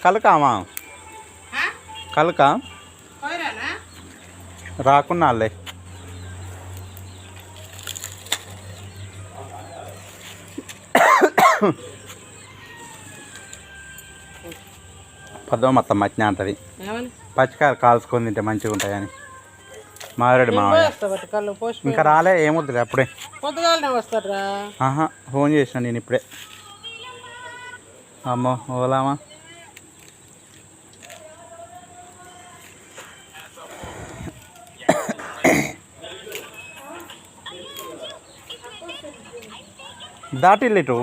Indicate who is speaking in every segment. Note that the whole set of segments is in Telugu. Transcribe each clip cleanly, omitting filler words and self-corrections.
Speaker 1: కలకామా కలక రాకున్నాలే పదవ మొత్తం మచ్చినా అంటది పచ్చికాయలు కాల్చుకొని తింటే మంచిగా ఉంటాయని మారేడు మామయ్య ఇంకా రాలే ఏమొద్దులే అప్పుడే ఫోన్ చేసిన నేను ఇప్పుడే అమ్మో ఓలామా దాటిల్లిటు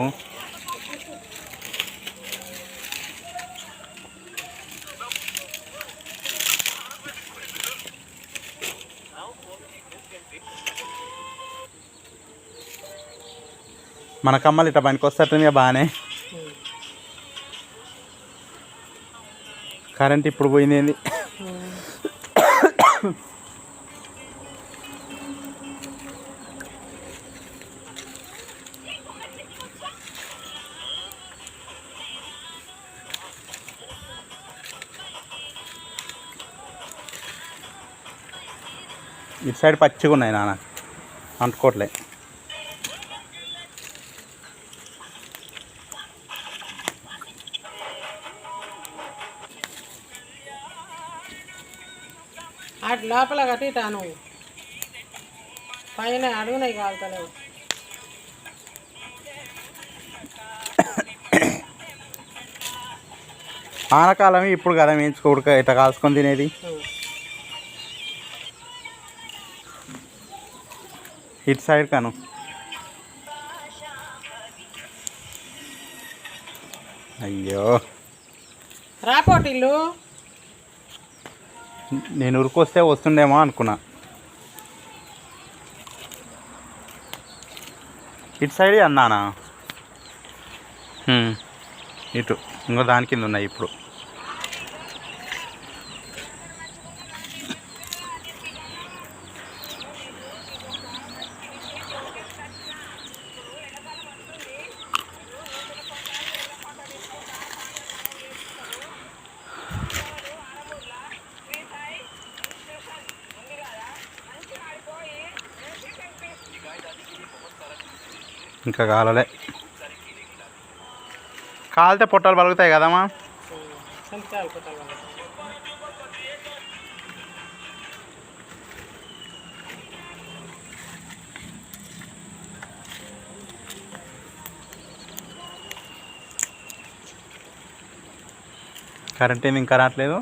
Speaker 1: మన కమ్మలు ఇట్లా పనికి వస్తట్టుంది బాగానే కరెంట్ ఇప్పుడు పోయింది ఇటు సైడ్ పచ్చిగా ఉన్నాయి నాన్న అంటుకోవట్లే
Speaker 2: అటు లోపల కట్టిటాను పైన అడుగునవి కాలుతలేవు
Speaker 1: ఆనకాలం ఇప్పుడు కదా వేయించుకోడుక ఇట్లా కాల్చుకొని తినేది ఇటు సైడ్ కాను అయ్యో
Speaker 2: రాపోటిల్లు
Speaker 1: నేను ఉరికొస్తే వస్తుండేమో అనుకున్నా ఇటు సైడ్ అన్నానా ఇటు ఇంకో దాని కింద ఉన్నాయి ఇప్పుడు ఇంకా కాలలే కాలితే పొట్టాలు పలుకుతాయి కదమ్మా కరెంట్ ఏమి ఇంకా రావట్లేదు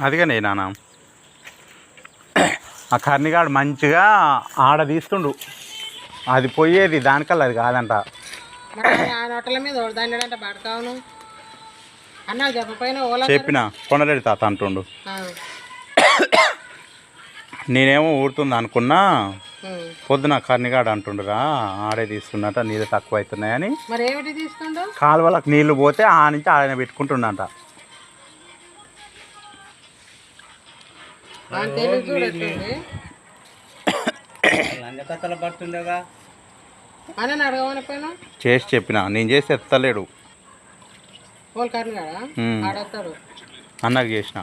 Speaker 1: అదిగానే నాన్న ఆ కర్ణిగాడు మంచిగా ఆడ తీస్తుండు అది పోయేది దానికల్లా అది కాదంట చెప్పిన కొండలేడు తాత అంటుండు నేనేమో ఊరుతుంది అనుకున్నా పొద్దున కర్ణిగాడు అంటుండురా ఆడే తీస్తుండట నీళ్ళు తక్కువ అవుతున్నాయని కాలువలకు నీళ్లు పోతే ఆ నుంచి ఆడనే పెట్టుకుంటుండంట చేసి చెప్పిన నేను చేసి ఎత్తలేడు అన్నకు చేసిన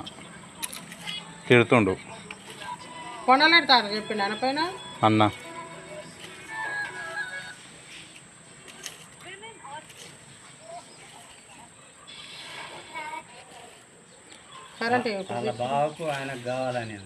Speaker 1: తిడుతుండు అన్న
Speaker 3: బాబుకు ఆయనకు కావాలని